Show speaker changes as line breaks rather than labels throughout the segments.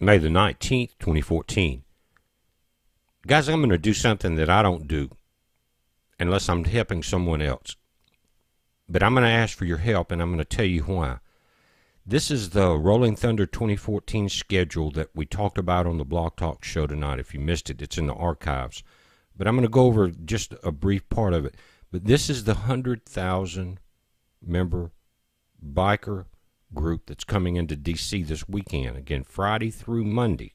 May the 19th, 2014. Guys, I'm going to do something that I don't do unless I'm helping someone else. But I'm going to ask for your help, and I'm going to tell you why. This is the Rolling Thunder 2014 schedule that we talked about on the Blog Talk show tonight. If you missed it, it's in the archives. But I'm going to go over just a brief part of it. But this is the 100,000 member biker group that's coming into D.C. this weekend. Again, Friday through Monday.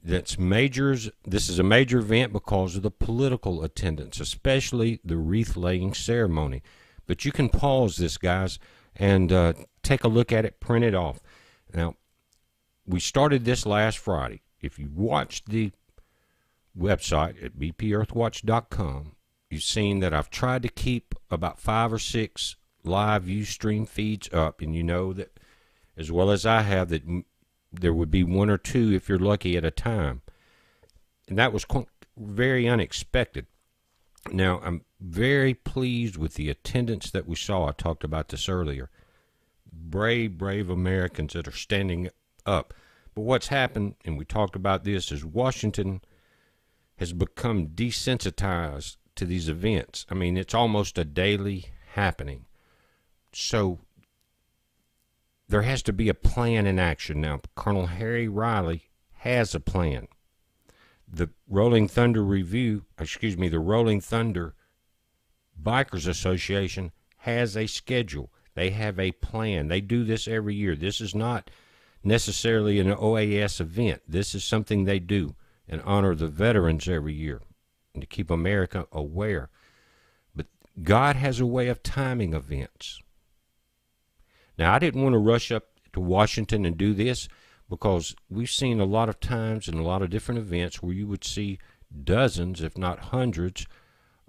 This is a major event because of the political attendance, especially the wreath-laying ceremony. But you can pause this, guys, and take a look at it, print it off. Now, we started this last Friday. If you watched the website at bpearthwatch.com, you've seen that I've tried to keep about 5 or 6 live Ustream feeds up, and you know that as well as I have that there would be 1 or 2 if you're lucky at a time, and that was very unexpected. Now, I'm very pleased with the attendance that we saw. I talked about this earlier. Brave Americans that are standing up. But what's happened, and we talked about this, is Washington has become desensitized to these events. I mean, it's almost a daily happening. So there has to be a plan in action. Now, Colonel Harry Riley has a plan. The Rolling Thunder the Rolling Thunder Bikers Association has a schedule. They have a plan. They do this every year. This is not necessarily an OAS event. This is something they do and honor the veterans every year and to keep America aware. But God has a way of timing events. Now, I didn't want to rush up to Washington and do this because we've seen a lot of times in a lot of different events where you would see dozens, if not hundreds,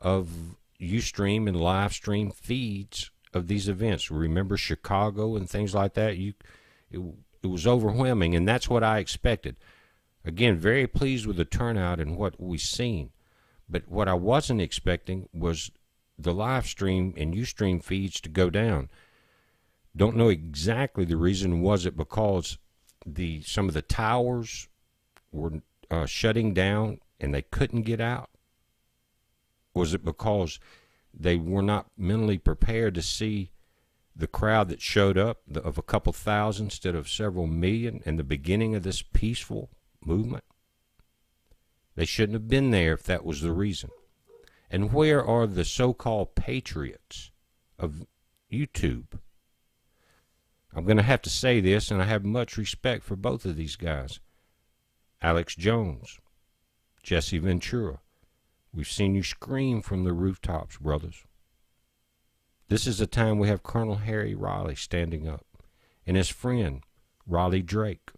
of Ustream and live stream feeds of these events. Remember Chicago and things like that? It was overwhelming, and that's what I expected. Again, very pleased with the turnout and what we've seen. But what I wasn't expecting was the live stream and Ustream feeds to go down. Don't know exactly the reason. Was it because some of the towers were shutting down and they couldn't get out? Was it because they were not mentally prepared to see the crowd that showed up of a couple thousand instead of several million in the beginning of this peaceful movement? They shouldn't have been there if that was the reason. And where are the so-called patriots of YouTube? I'm going to have to say this, and I have much respect for both of these guys. Alex Jones, Jesse Ventura. We've seen you scream from the rooftops, brothers. This is the time we have Colonel Harry Riley standing up, and his friend, Raleigh Drake,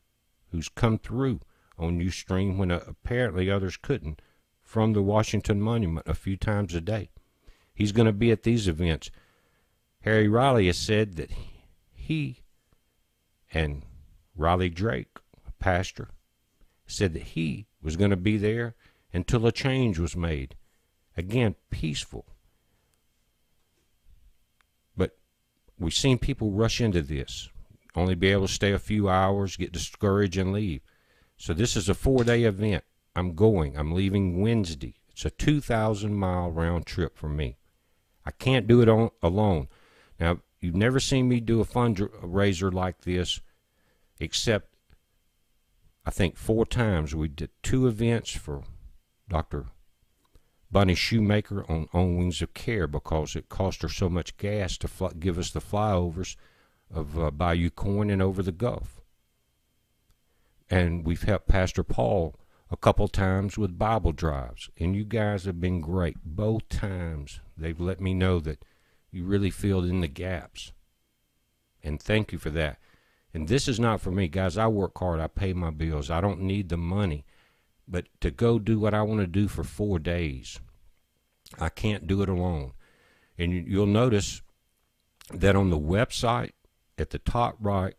who's come through on Ustream when apparently others couldn't, from the Washington Monument a few times a day. He's going to be at these events. Harry Riley has said that he and Raleigh Drake, a pastor, said that he was going to be there until a change was made. Again, peaceful. But we've seen people rush into this, only be able to stay a few hours, get discouraged, and leave. So this is a 4-day event. I'm leaving Wednesday. It's a 2,000-mile round trip for me. I can't do it alone. Now, you've never seen me do a fundraiser like this, except I think 4 times. We did 2 events for Dr. Bunny Shoemaker on Wings of Care because it cost her so much gas to give us the flyovers of Bayou Corn and over the Gulf. And we've helped Pastor Paul a couple times with Bible drives, and you guys have been great. Both times they've let me know that you really filled in the gaps, and thank you for that. And this is not for me, guys. I work hard. I pay my bills. I don't need the money. But to go do what I want to do for 4 days, I can't do it alone. And you'll notice that on the website, at the top right,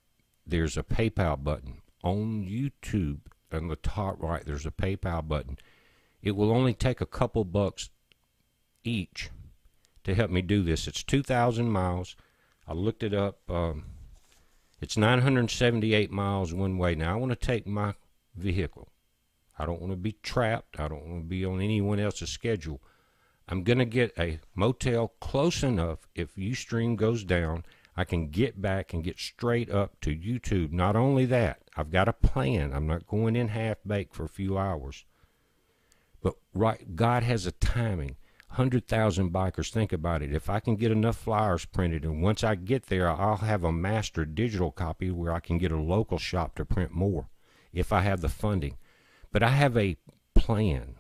there's a PayPal button. On YouTube, on the top right, there's a PayPal button. It will only take a couple bucks each to help me do this. It's 2,000 miles. I looked it up. It's 978 miles one way. Now, I want to take my vehicle. I don't want to be trapped. I don't want to be on anyone else's schedule. I'm going to get a motel close enough. If Ustream goes down, I can get back and get straight up to YouTube. Not only that, I've got a plan. I'm not going in half-baked for a few hours. But God has a timing. 100,000 bikers, think about it. If I can get enough flyers printed, and once I get there, I'll have a master digital copy where I can get a local shop to print more if I have the funding. But I have a plan.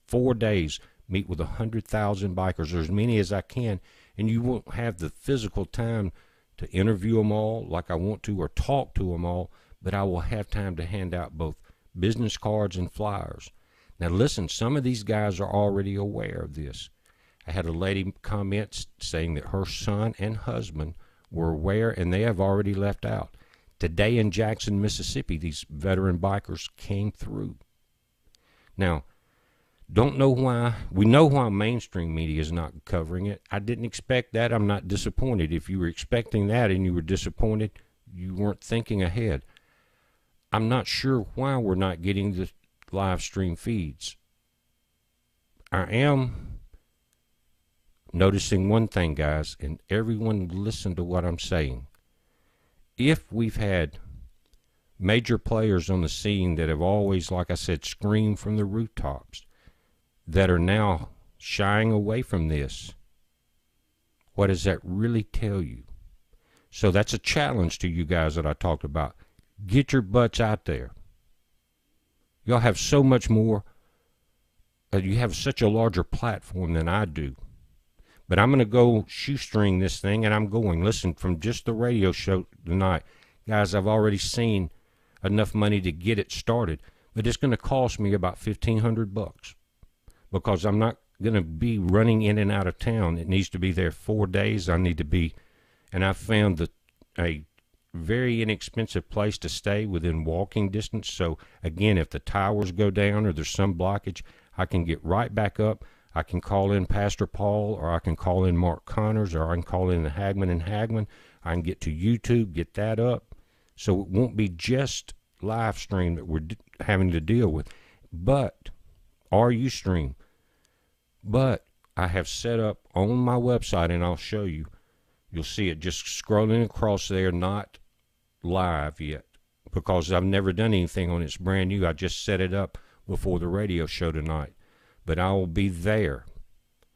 4 days, meet with 100,000 bikers, or as many as I can, and you won't have the physical time to interview them all like I want to or talk to them all, but I will have time to hand out both business cards and flyers. Now listen, some of these guys are already aware of this. I had a lady comment saying that her son and husband were aware, and they have already left out. Today in Jackson, Mississippi, these veteran bikers came through. Now, don't know why. We know why mainstream media is not covering it. I didn't expect that. I'm not disappointed. If you were expecting that and you were disappointed, you weren't thinking ahead. I'm not sure why we're not getting the live stream feeds. I am noticing one thing, guys, and everyone listen to what I'm saying. If we've had major players on the scene that have always, like I said, screamed from the rooftops, that are now shying away from this, what does that really tell you? So that's a challenge to you guys that I talked about. Get your butts out there. Y'all have so much more. You have such a larger platform than I do. But I'm going to go shoestring this thing, and I'm going. Listen, from just the radio show tonight, guys, I've already seen enough money to get it started, but it's going to cost me about $1,500 because I'm not going to be running in and out of town. It needs to be there 4 days. I need to be, and I found a very inexpensive place to stay within walking distance. So again, if the towers go down or there's some blockage, I can get right back up. I can call in Pastor Paul, or I can call in Mark Connors, or I can call in the Hagman and Hagman. I can get to YouTube, get that up. So it won't be just live stream that we're having to deal with, but or Ustream. But I have set up on my website, and I'll show you. You'll see it just scrolling across there, not live yet, because I've never done anything on it. It's brand new. I just set it up before the radio show tonight. But I will be there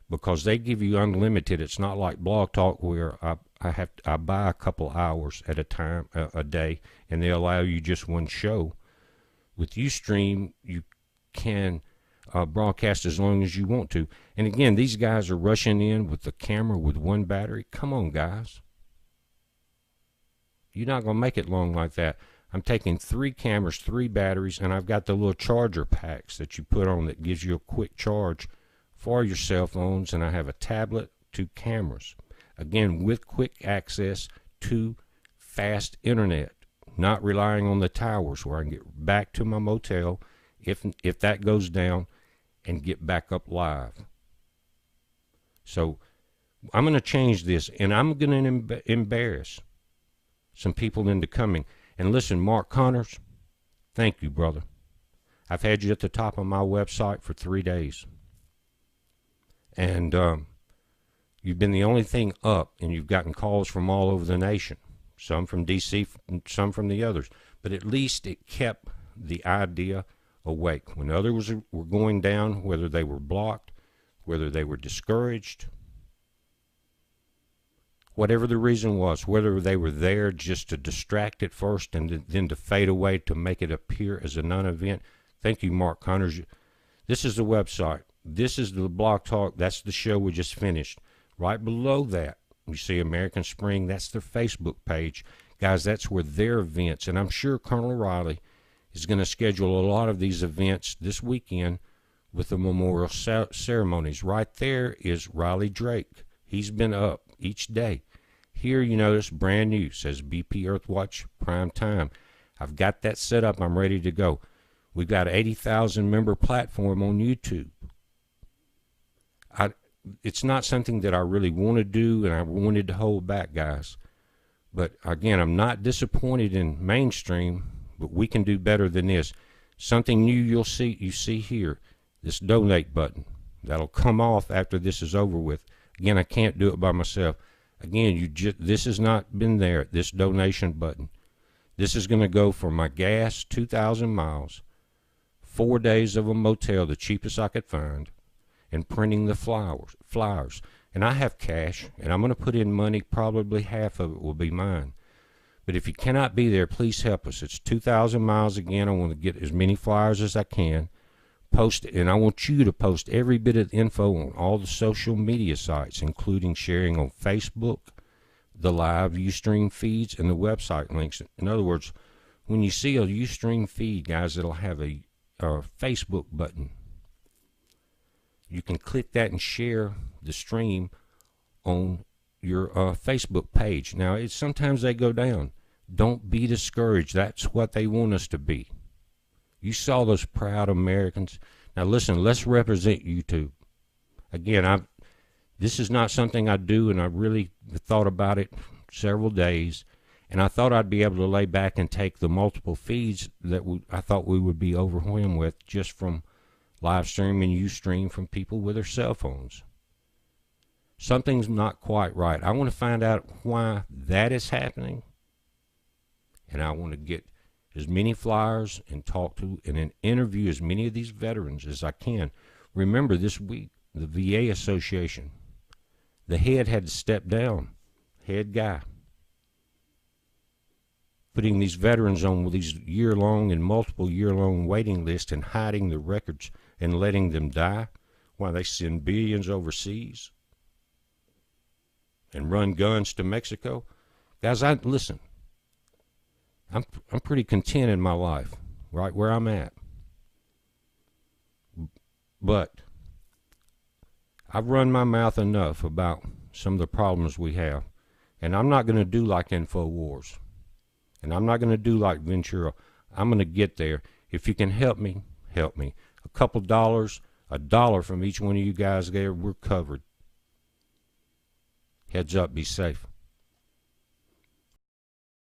because they give you unlimited. It's not like Blog Talk where I buy a couple hours at a time a day, and they allow you just one show. With Ustream, you can broadcast as long as you want to. And again, these guys are rushing in with the camera with one battery. Come on, guys. You're not going to make it long like that. I'm taking 3 cameras, 3 batteries, and I've got the little charger packs that you put on that gives you a quick charge for your cell phones, and I have a tablet, 2 cameras. Again, with quick access to fast internet, not relying on the towers where I can get back to my motel if that goes down and get back up live. So I'm going to change this, and I'm going to embarrass some people into coming. And listen, Mark Connors, thank you, brother. I've had you at the top of my website for 3 days. And you've been the only thing up, and you've gotten calls from all over the nation. Some from D.C., some from the others. But at least it kept the idea awake. When others were going down, whether they were blocked, whether they were discouraged, whatever the reason was, whether they were there just to distract at first and then to fade away to make it appear as a non-event. Thank you, Mark Connors. This is the website. This is the Blog Talk. That's the show we just finished. Right below that, you see American Spring. That's their Facebook page. Guys, that's where their events, and I'm sure Colonel Riley is going to schedule a lot of these events this weekend with the memorial ceremonies. Right there is Riley Drake. He's been up each day. Here you notice brand new, says BP Earthwatch Prime Time. I've got that set up. I'm ready to go. We've got an 80,000 member platform on YouTube. It's not something that I really want to do, and I wanted to hold back, guys. But again, I'm not disappointed in mainstream, but we can do better than this. Something new you see here, this donate button. That'll come off after this is over with. Again, I can't do it by myself. Again, this has not been there, this donation button. This is going to go for my gas, 2,000 miles, 4 days of a motel, the cheapest I could find, and printing the flyers. And I have cash, and I'm going to put in money. Probably half of it will be mine. But if you cannot be there, please help us. It's 2,000 miles again. I want to get as many flyers as I can. Post it, and I want you to post every bit of info on all the social media sites, including sharing on Facebook, the live Ustream feeds, and the website links. In other words, when you see a Ustream feed, guys, it'll have a Facebook button. You can click that and share the stream on your Facebook page. Now, sometimes they go down. Don't be discouraged. That's what they want us to be. You saw those proud Americans. Now listen, let's represent YouTube. Again, this is not something I do, and I really thought about it several days, and I thought I'd be able to lay back and take the multiple feeds that I thought we would be overwhelmed with just from live stream and Ustream from people with their cell phones. Something's not quite right. I want to find out why that is happening, and I want to get as many flyers and talk to and interview as many of these veterans as I can. Remember, this week, the VA Association, the head had to step down, head guy, putting these veterans on these year-long and multiple year-long waiting lists and hiding the records and letting them die while they send billions overseas and run guns to Mexico. Guys, listen. I'm pretty content in my life, right where I'm at. But I've run my mouth enough about some of the problems we have, and I'm not going to do like InfoWars, and I'm not going to do like Ventura. I'm going to get there. If you can help me, help me. A couple dollars, $1 from each one of you guys there, we're covered. Heads up, be safe.